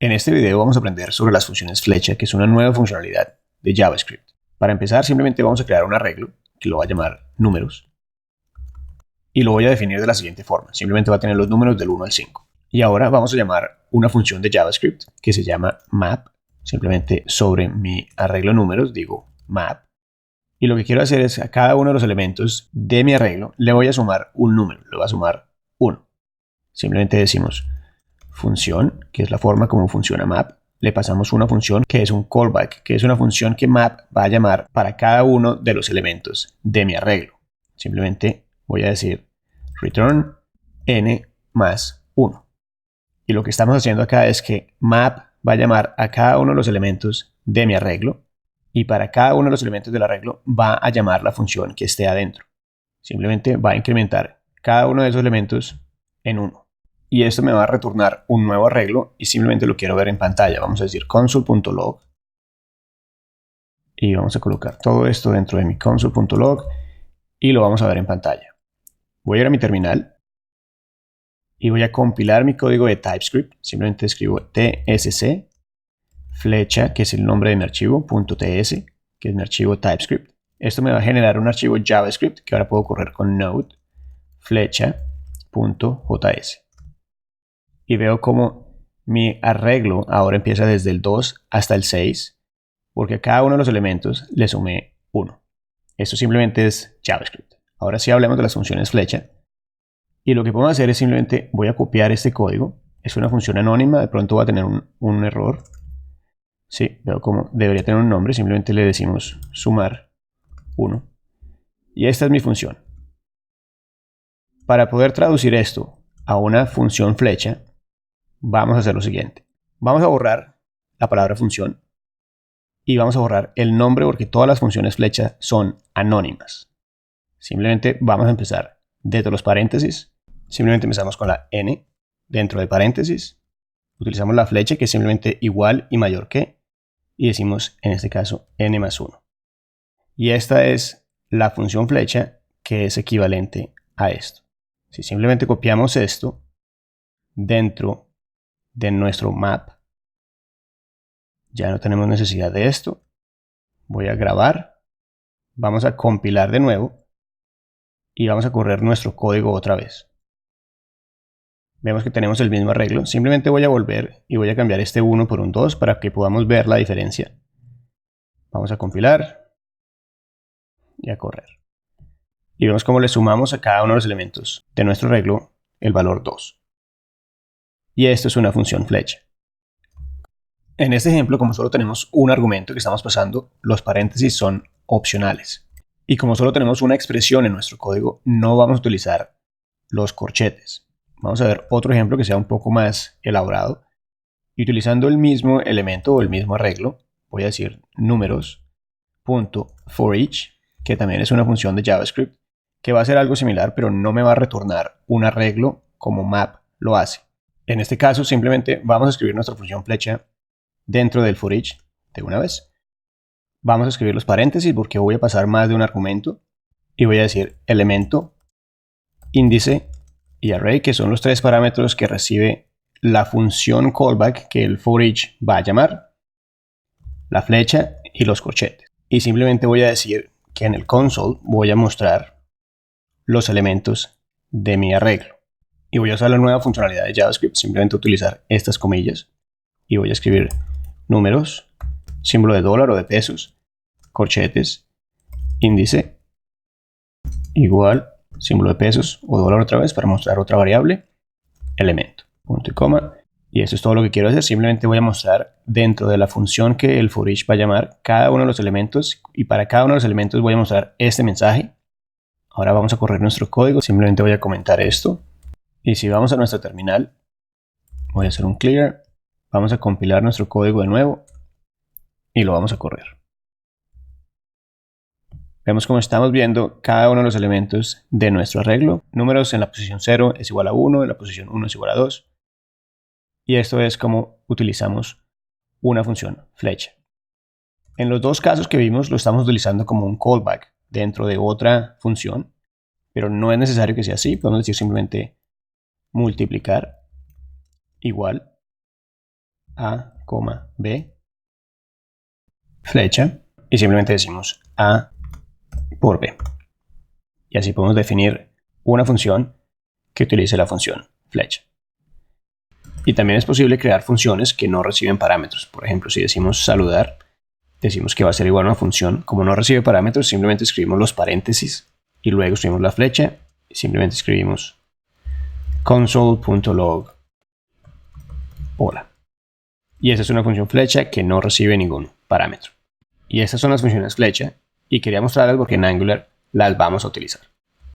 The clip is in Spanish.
En este video vamos a aprender sobre las funciones flecha, que es una nueva funcionalidad de JavaScript. Para empezar, simplemente vamos a crear un arreglo que lo va a llamar números y lo voy a definir de la siguiente forma. Simplemente va a tener los números del 1 al 5. Y ahora vamos a llamar una función de JavaScript que se llama map. Simplemente sobre mi arreglo números digo map. Y lo que quiero hacer es a cada uno de los elementos de mi arreglo le voy a sumar un número. Le voy a sumar 1. Simplemente decimos función, que es la forma como funciona map. Le pasamos una función que es un callback, que es una función que map va a llamar para cada uno de los elementos de mi arreglo. Simplemente voy a decir return n más 1. Y lo que estamos haciendo acá es que map va a llamar a cada uno de los elementos de mi arreglo y para cada uno de los elementos del arreglo va a llamar la función que esté adentro. Simplemente va a incrementar cada uno de esos elementos en 1. Y esto me va a retornar un nuevo arreglo y simplemente lo quiero ver en pantalla. Vamos a decir console.log y vamos a colocar todo esto dentro de mi console.log y lo vamos a ver en pantalla. Voy a ir a mi terminal y voy a compilar mi código de TypeScript. Simplemente escribo tsc flecha, que es el nombre de mi archivo, .ts, que es mi archivo TypeScript. Esto me va a generar un archivo JavaScript que ahora puedo correr con node flecha.js. Y veo como mi arreglo ahora empieza desde el 2 hasta el 6, porque a cada uno de los elementos le sumé 1. Esto simplemente es JavaScript. Ahora sí hablemos de las funciones flecha. Y lo que podemos hacer es simplemente voy a copiar este código. Es una función anónima, de pronto va a tener un error. Sí, veo como debería tener un nombre, simplemente le decimos sumar 1. Y esta es mi función. Para poder traducir esto a una función flecha, vamos a hacer lo siguiente. Vamos a borrar la palabra función y vamos a borrar el nombre porque todas las funciones flecha son anónimas. Simplemente vamos a empezar dentro de los paréntesis. Simplemente empezamos con la n dentro de paréntesis. Utilizamos la flecha que es simplemente igual y mayor que. Y decimos en este caso n más 1. Y esta es la función flecha que es equivalente a esto. Si simplemente copiamos esto dentro de nuestro map, ya no tenemos necesidad de esto. Voy a grabar, vamos a compilar de nuevo y vamos a correr nuestro código otra vez. Vemos que tenemos el mismo arreglo. Simplemente voy a volver y voy a cambiar este 1 por un 2 para que podamos ver la diferencia. Vamos a compilar y a correr. Y vemos cómo le sumamos a cada uno de los elementos de nuestro arreglo el valor 2. Y esto es una función flecha. En este ejemplo, como solo tenemos un argumento que estamos pasando, los paréntesis son opcionales. Y como solo tenemos una expresión en nuestro código, no vamos a utilizar los corchetes. Vamos a ver otro ejemplo que sea un poco más elaborado. Y utilizando el mismo elemento o el mismo arreglo, voy a decir números.forEach, que también es una función de JavaScript, que va a hacer algo similar, pero no me va a retornar un arreglo como map lo hace. En este caso, simplemente vamos a escribir nuestra función flecha dentro del forEach de una vez. Vamos a escribir los paréntesis porque voy a pasar más de un argumento y voy a decir elemento, índice y array, que son los tres parámetros que recibe la función callback que el forEach va a llamar, la flecha y los corchetes. Y simplemente voy a decir que en el console voy a mostrar los elementos de mi arreglo. Y voy a usar la nueva funcionalidad de JavaScript, simplemente utilizar estas comillas y voy a escribir números, símbolo de dólar o de pesos, corchetes, índice, igual, símbolo de pesos o dólar otra vez para mostrar otra variable, elemento, punto y coma. Y eso es todo lo que quiero hacer. Simplemente voy a mostrar dentro de la función que el forEach va a llamar cada uno de los elementos y para cada uno de los elementos voy a mostrar este mensaje. Ahora vamos a correr nuestro código. Simplemente voy a comentar esto. Y si vamos a nuestra terminal, voy a hacer un clear. Vamos a compilar nuestro código de nuevo y lo vamos a correr. Vemos como estamos viendo cada uno de los elementos de nuestro arreglo. Números en la posición 0 es igual a 1, en la posición 1 es igual a 2. Y esto es como utilizamos una función flecha. En los dos casos que vimos lo estamos utilizando como un callback dentro de otra función, pero no es necesario que sea así. Podemos decir simplemente multiplicar igual A, B, flecha, y simplemente decimos A por B. Y así podemos definir una función que utilice la función flecha. Y también es posible crear funciones que no reciben parámetros. Por ejemplo, si decimos saludar, decimos que va a ser igual a una función. Como no recibe parámetros, simplemente escribimos los paréntesis y luego escribimos la flecha y simplemente escribimos console.log hola. Y esa es una función flecha que no recibe ningún parámetro. Y estas son las funciones flecha y quería mostrarlas porque en Angular las vamos a utilizar.